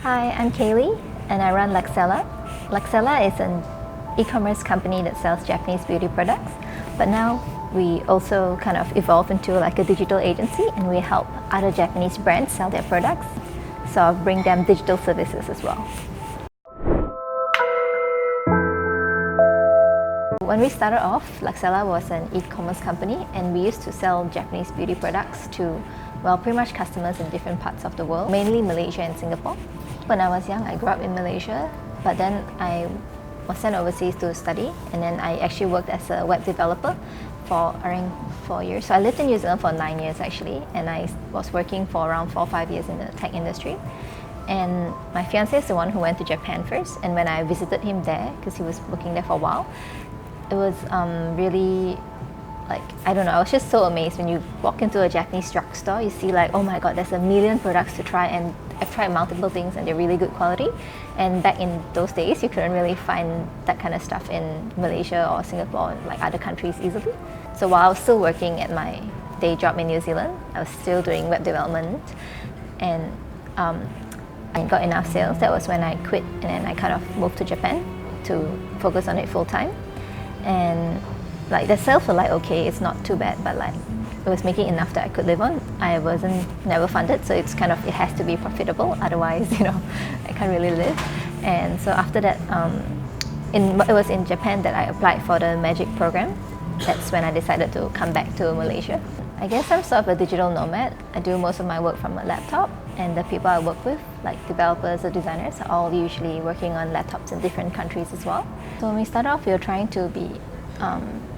Hi, I'm Kaylee and I run Luxella. Luxella is an e-commerce company that sells Japanese beauty products, but now we also kind of evolve into like a digital agency and we help other Japanese brands sell their products, so bring them digital services as well. When we started off, Luxella was an e-commerce company and we used to sell Japanese beauty products to, well, pretty much customers in different parts of the world, mainly Malaysia and Singapore. When I was young, I grew up in Malaysia, but then I was sent overseas to study, and then I actually worked as a web developer for around 4 years. So I lived in New Zealand for 9 years actually, and I was working for around 4 or 5 years in the tech industry. And my fiancé is the one who went to Japan first, and when I visited him there, because he was working there for a while, it was really, like, I don't know, I was just so amazed when you walk into a Japanese drugstore, you see like, oh my god, there's a million products to try, and I've tried multiple things and they're really good quality. And back in those days, you couldn't really find that kind of stuff in Malaysia or Singapore, like other countries easily. So while I was still working at my day job in New Zealand, I was still doing web development, and I got enough sales. That was when I quit, and then I kind of moved to Japan to focus on it full time. And like the sales were like okay, it's not too bad, but like it was making enough that I could live on. I wasn't never funded, so it's kind of, it has to be profitable, otherwise I can't really live. And so after that, it was in Japan that I applied for the magic program. That's when I decided to come back to Malaysia. I guess I'm sort of a digital nomad. I do most of my work from a laptop, and the people I work with, like developers or designers, are all usually working on laptops in different countries as well. So when we started off, we were trying to be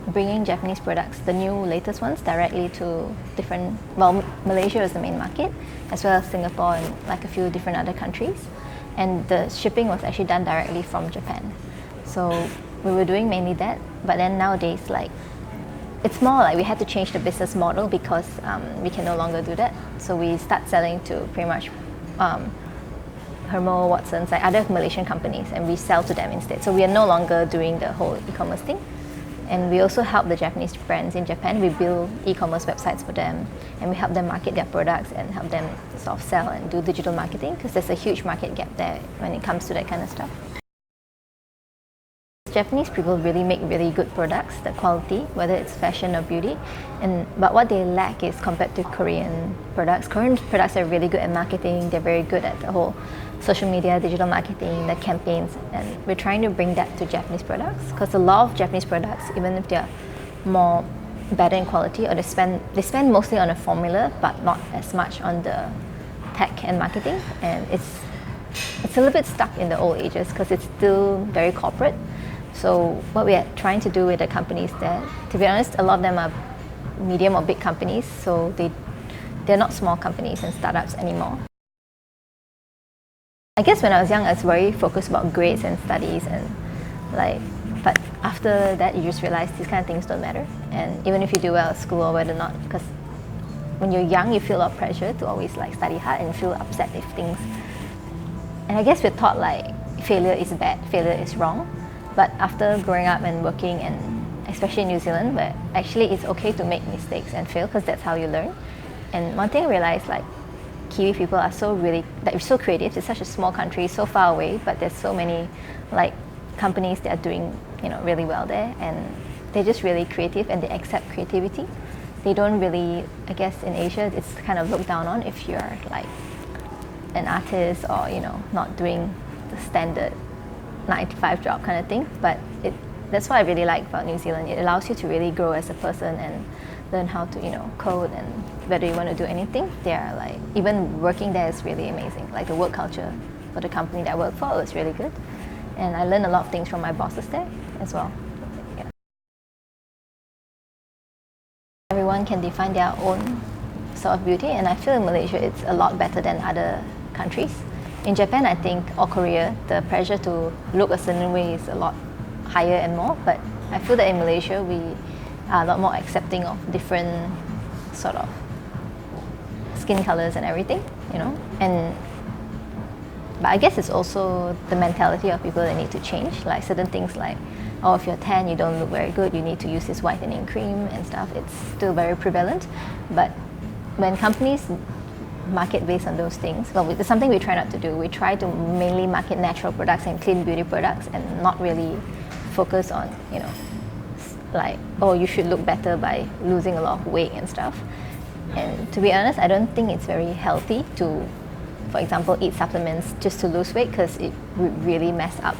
bringing Japanese products, the new latest ones, directly to different, well, Malaysia was the main market, as well as Singapore and like a few different other countries. And the shipping was actually done directly from Japan. So we were doing mainly that, but then nowadays, like, it's more like we had to change the business model because we can no longer do that. So we start selling to pretty much Hermo, Watsons, like other Malaysian companies, and we sell to them instead. So we are no longer doing the whole e-commerce thing. And we also help the Japanese brands in Japan. We build e-commerce websites for them, and we help them market their products and help them sort of sell and do digital marketing, because there's a huge market gap there when it comes to that kind of stuff. Japanese people really make really good products, the quality, whether it's fashion or beauty. But what they lack is compared to Korean products. Korean products are really good at marketing. They're very good at the whole social media, digital marketing, the campaigns. And we're trying to bring that to Japanese products, because a lot of Japanese products, even if they're more better in quality, or they spend mostly on a formula, but not as much on the tech and marketing. And it's a little bit stuck in the old ages because it's still very corporate. So what we are trying to do with the companies there, to be honest, a lot of them are medium or big companies, so they're not small companies and startups anymore. I guess when I was young, I was very focused about grades and studies, and but after that, you just realize these kind of things don't matter. And even if you do well at school or whether not, because when you're young, you feel a lot of pressure to always like study hard, and you feel upset if things. And I guess we're taught like failure is bad, failure is wrong. But after growing up and working, and especially in New Zealand, where actually it's okay to make mistakes and fail, because that's how you learn. And one thing I realized, like, Kiwi people are so so creative. It's such a small country, so far away, but there's so many like companies that are doing really well there, and they're just really creative and they accept creativity. They don't really, I guess in Asia, it's kind of looked down on if you're like an artist or not doing the standard 9-to-5 job kind of thing. But that's what I really like about New Zealand. It allows you to really grow as a person and learn how to code, and whether you want to do anything, they're like, even working there is really amazing. Like the work culture for the company that I work for was really good, and I learned a lot of things from my bosses there as well. Yeah. Everyone can define their own sort of beauty, and I feel in Malaysia it's a lot better than other countries. In Japan, I think, or Korea, the pressure to look a certain way is a lot higher and more, but I feel that in Malaysia, we are a lot more accepting of different sort of skin colors and everything, but I guess it's also the mentality of people that need to change, like certain things like, oh, if you're tan, you don't look very good, you need to use this whitening cream and stuff. It's still very prevalent, but when companies market based on those things. Well, it's something we try not to do. We try to mainly market natural products and clean beauty products and not really focus on, like, oh, you should look better by losing a lot of weight and stuff. And to be honest, I don't think it's very healthy to, for example, eat supplements just to lose weight, because it would really mess up.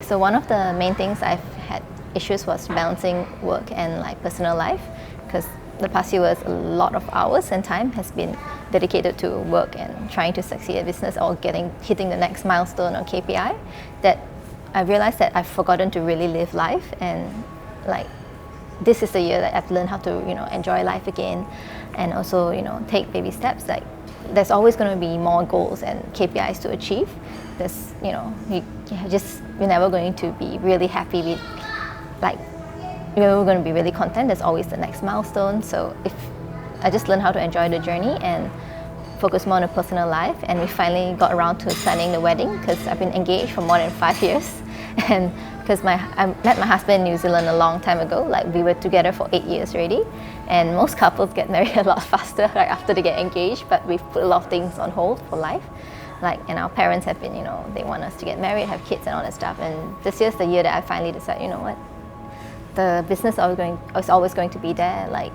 So one of the main things I've had issues was balancing work and like personal life, because the past few years a lot of hours and time has been dedicated to work and trying to succeed at business or hitting the next milestone or KPI, that I realized that I've forgotten to really live life. And like, this is the year that I've learned how to enjoy life again, and also take baby steps. Like, there's always going to be more goals and KPIs to achieve. There's you're never going to be really happy with, like, you're never going to be really content. There's always the next milestone. So if I just learned how to enjoy the journey and focus more on a personal life, and we finally got around to planning the wedding, because I've been engaged for more than 5 years, and because I met my husband in New Zealand a long time ago. Like, we were together for 8 years already, and most couples get married a lot faster right after they get engaged, but we've put a lot of things on hold for life. Like, and our parents have been, they want us to get married, have kids and all that stuff. And this year's the year that I finally decided, you know what, the business is always going to be there. Like,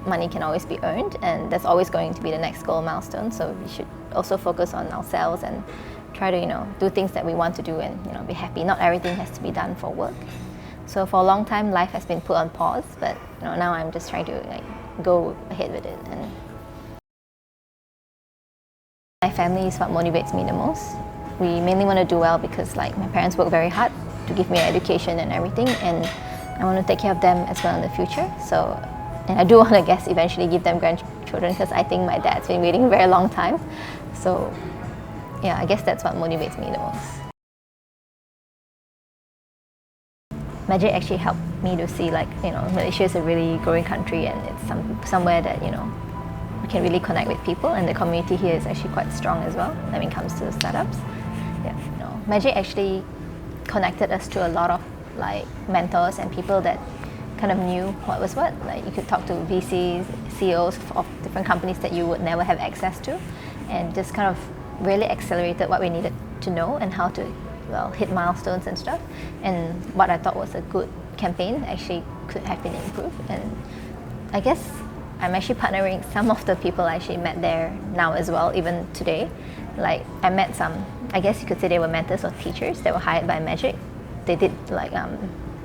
money can always be earned, and there's always going to be the next goal milestone. So we should also focus on ourselves and try to do things that we want to do and be happy. Not everything has to be done for work. So for a long time, life has been put on pause, but now I'm just trying to go ahead with it. And my family is what motivates me the most. We mainly want to do well because my parents work very hard to give me education and everything, and I want to take care of them as well in the future. So, and I do want to eventually give them grandchildren, because I think my dad's been waiting a very long time. So yeah, I guess that's what motivates me the most. Magic actually helped me to see Malaysia is a really growing country, and it's somewhere that we can really connect with people, and the community here is actually quite strong as well when it comes to startups. Yeah, Magic actually connected us to a lot of mentors and people that kind of knew what was what. Like, you could talk to VCs, CEOs of different companies that you would never have access to, and just kind of really accelerated what we needed to know and how to hit milestones and stuff. And what I thought was a good campaign actually could have been improved. And I guess I'm actually partnering some of the people I actually met there now as well, even today. Like, I met some, I guess you could say they were mentors or teachers that were hired by Magic. They did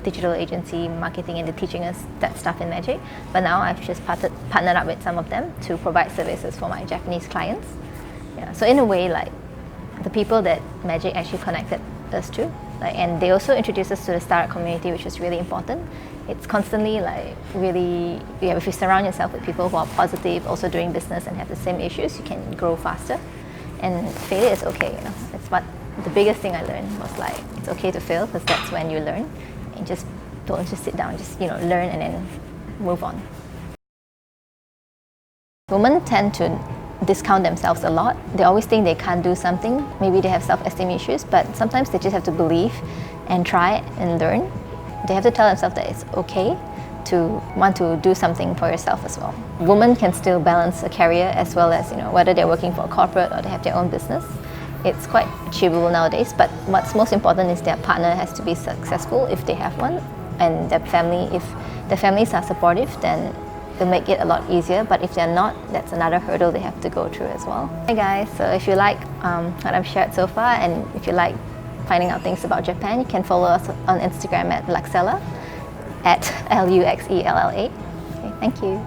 digital agency marketing, and they're teaching us that stuff in Magic. But now I've just partnered up with some of them to provide services for my Japanese clients. Yeah, so in a way, the people that Magic actually connected us to, and they also introduced us to the startup community, which is really important. It's constantly if you surround yourself with people who are positive, also doing business and have the same issues, you can grow faster. And failure is okay. It's what the biggest thing I learned was it's okay to fail, because that's when you learn. And just don't just sit down, just learn and then move on. Women tend to discount themselves a lot. They always think they can't do something. Maybe they have self-esteem issues, but sometimes they just have to believe and try and learn. They have to tell themselves that it's okay to want to do something for yourself as well. Women can still balance a career as well as whether they're working for a corporate or they have their own business. It's quite achievable nowadays, but what's most important is their partner has to be successful if they have one, and their family, if their families are supportive, then it'll make it a lot easier. But if they're not, that's another hurdle they have to go through as well. Hey guys, so if you like what I've shared so far, and if you like finding out things about Japan, you can follow us on Instagram at Luxella, at Luxella. Okay, thank you.